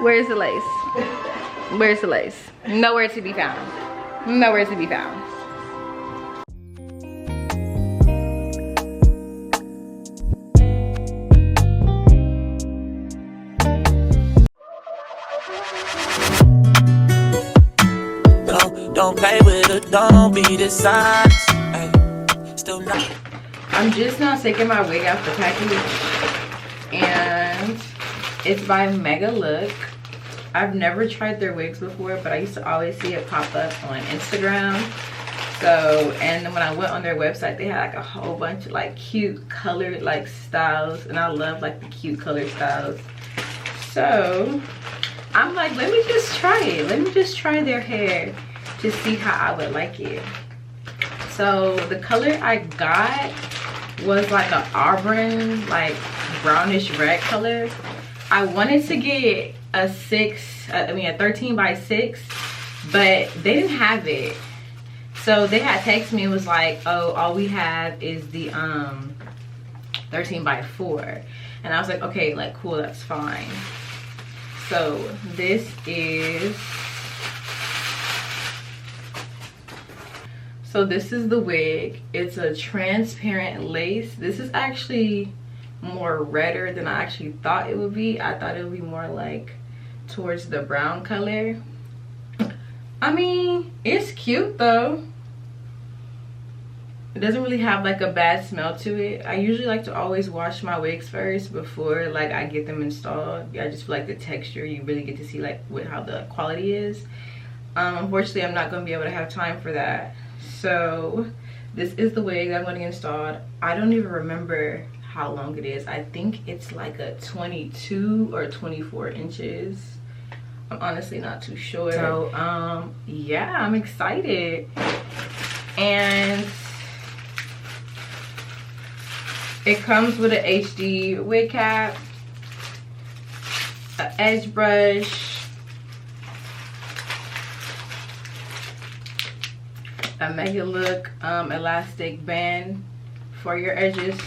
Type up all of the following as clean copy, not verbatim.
Where's the lace? Where's the lace? Nowhere to be found. Nowhere to be found. Don't play with it, don't be dishonest. Still not. I'm just now taking my wig out the package, and it's by Megalook. I've never tried their wigs before, but I used to always see it pop up on Instagram. So, and then when I went on their website, they had like a whole bunch of like cute colored like styles, and I love like the cute color styles. So I'm like, let me just try it. Let me just try their hair to see how I would like it. So the color I got was like an auburn, like brownish red color. I wanted to get a 13 by 6, but they didn't have it. So they had texted me and was like, oh, all we have is the 13 by 4. And I was like, okay, like cool, that's fine. So this is the wig. It's a transparent lace. This is actually more redder than I actually thought it would be. I thought it would be more like towards the brown color. I mean, it's cute though. It doesn't really have like a bad smell to it. I usually like to always wash my wigs first before like I get them installed. I just feel like the texture, you really get to see like how the quality is. Unfortunately, I'm not going to be able to have time for that. So this is the wig that I'm going to get installed. I don't even remember how long it is. I think it's like a 22 or 24 inches. I'm honestly not too sure. So yeah, I'm excited. And it comes with an HD wig cap, an edge brush, a Megalook elastic band for your edges,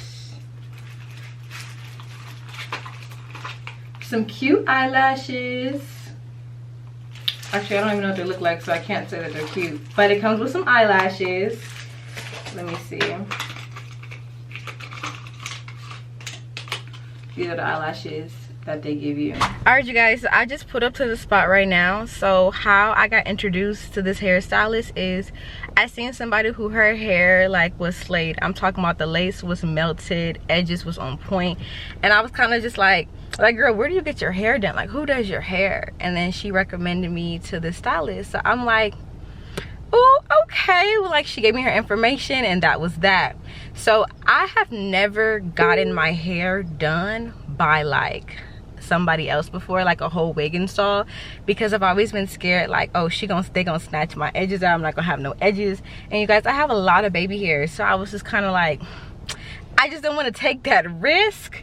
some cute eyelashes. Actually, I don't even know what they look like, so I can't say that they're cute, but it comes with some eyelashes. Let me see. These are the eyelashes that they give you. All right, you guys, so I just put up to the spot right now. So how I got introduced to this hairstylist is I seen somebody who her hair like was slayed. I'm talking about the lace was melted, edges was on point, and I was kind of just like girl, where do you get your hair done? Like, who does your hair? And then she recommended me to the stylist. So I'm like, oh, okay. Well, like, she gave me her information, and that was that. So I have never gotten my hair done by like somebody else before, like a whole wig install, because I've always been scared like, oh, they gonna snatch my edges out, I'm not gonna have no edges. And you guys, I have a lot of baby hairs, so I was just kind of like, I just don't want to take that risk.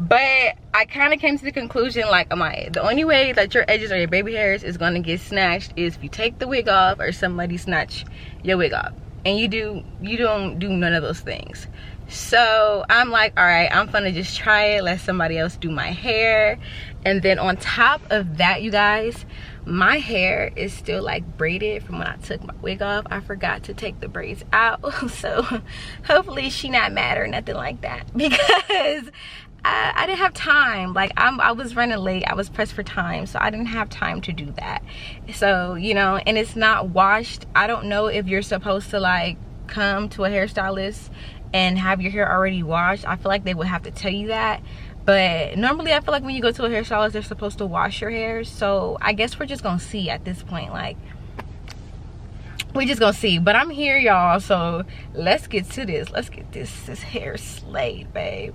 But I kind of came to the conclusion like, the only way that your edges or your baby hairs is going to get snatched is if you take the wig off or somebody snatch your wig off, and you don't do none of those things. So I'm like, all right, I'm gonna just try it, let somebody else do my hair. And then on top of that, you guys, my hair is still like braided from when I took my wig off. I forgot to take the braids out, so hopefully she not mad or nothing like that, because I didn't have time. Like, I was running late, I was pressed for time, so I didn't have time to do that. So, you know, and it's not washed. I don't know if you're supposed to like come to a hairstylist and have your hair already washed. I feel like they would have to tell you that, but normally I feel like when you go to a hairstylist, they're supposed to wash your hair. So I guess we're just gonna see at this point. Like, we just gonna see. But I'm here, y'all, so let's get to this. Let's get this hair slayed, babe.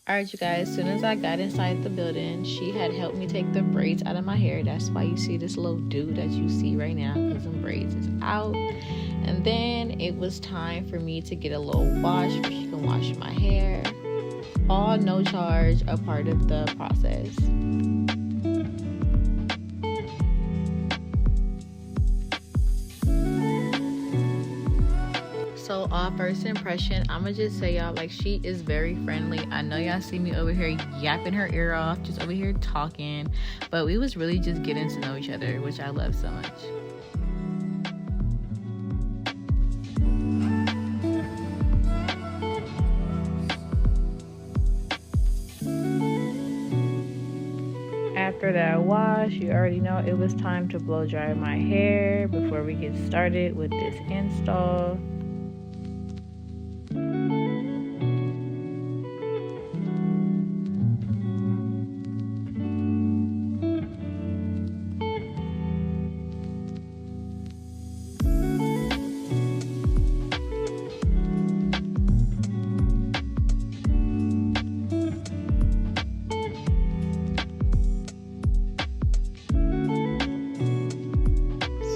All right, you guys, as soon as I got inside the building, she had helped me take the braids out of my hair. That's why you see this little do that you see right now, because some braids is out. And then it was time for me to get a little wash where she can wash my hair. All no charge, a part of the process. So overall first impression, I'ma just say, y'all, like, she is very friendly. I know y'all see me over here yapping her ear off, just over here talking, but we was really just getting to know each other, which I love so much. After that wash, you already know it was time to blow dry my hair before we get started with this install.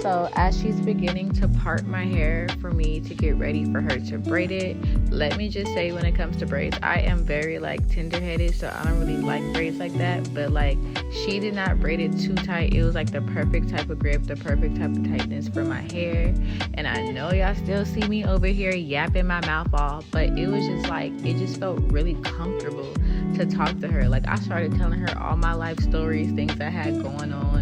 So as she's beginning to part my hair for me to get ready for her to braid it, let me just say, when it comes to braids, I am very like tender-headed, so I don't really like braids like that. But like, she did not braid it too tight. It was like the perfect type of grip, the perfect type of tightness for my hair. And I know y'all still see me over here yapping my mouth off, but it was just like, it just felt really comfortable to talk to her. Like, I started telling her all my life stories, things I had going on.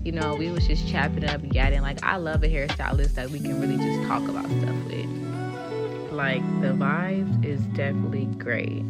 You know, we was just chopping up, yapping. Like, I love a hairstylist that we can really just talk about stuff with. Like, the vibes is definitely great.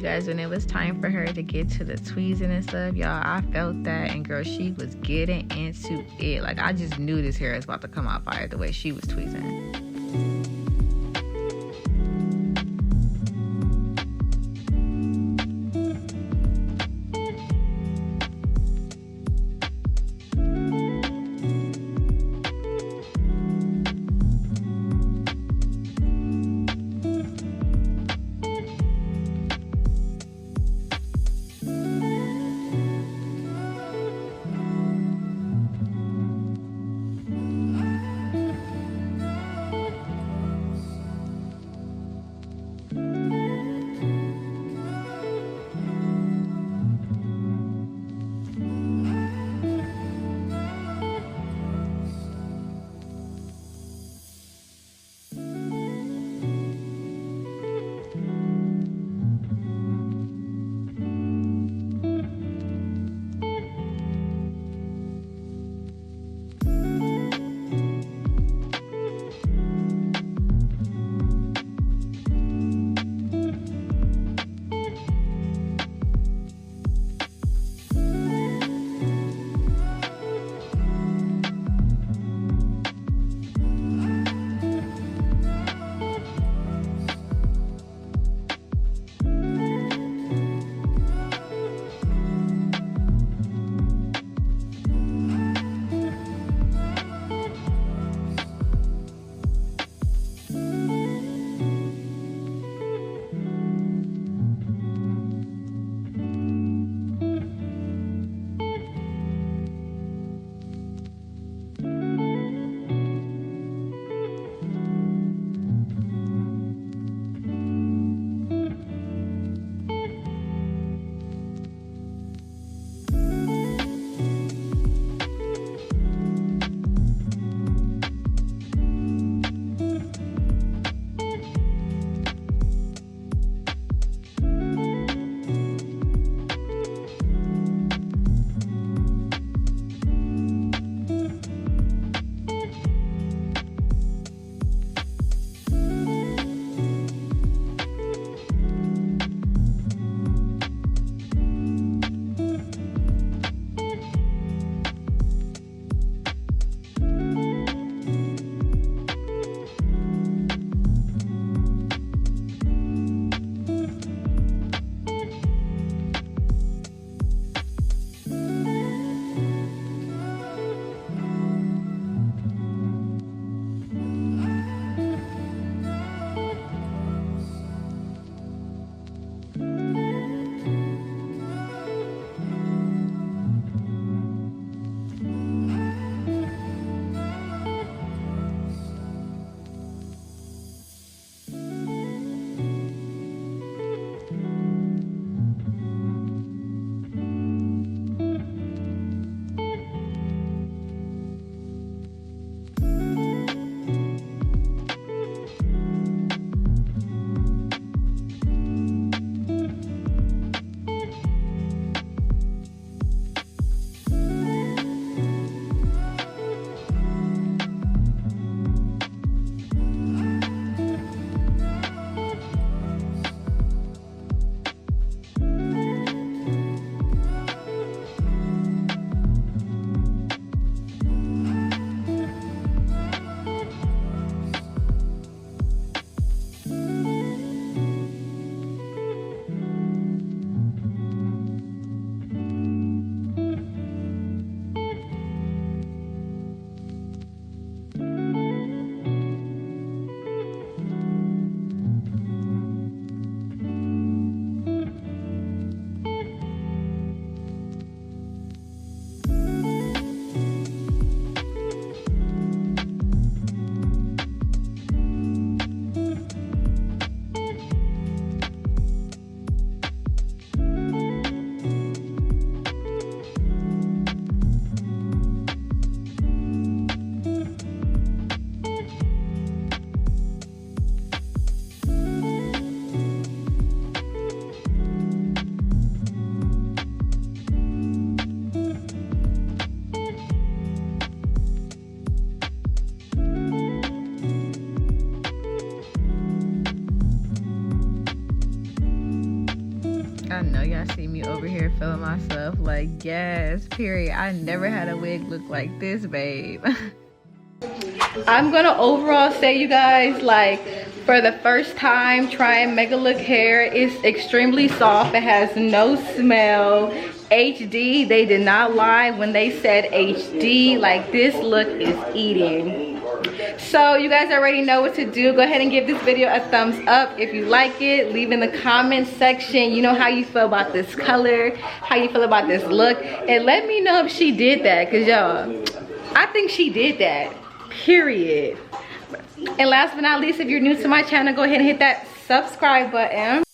Guys, when it was time for her to get to the tweezing and stuff, y'all, I felt that, and girl, she was getting into it. Like, I just knew this hair was about to come out fire the way she was tweezing. me over here feeling myself like, yes, period. I never had a wig look like this, babe. I'm gonna overall say, you guys, like, for the first time trying Megalook hair, it's extremely soft. It has no smell. HD, they did not lie when they said HD. Like, this look is eating. So you guys already know what to do. Go ahead and give this video a thumbs up if you like it. Leave in the comment section, you know, how you feel about this color, how you feel about this look, and let me know if she did that, because y'all, I think she did that, period. And last but not least, if you're new to my channel, go ahead and hit that subscribe button.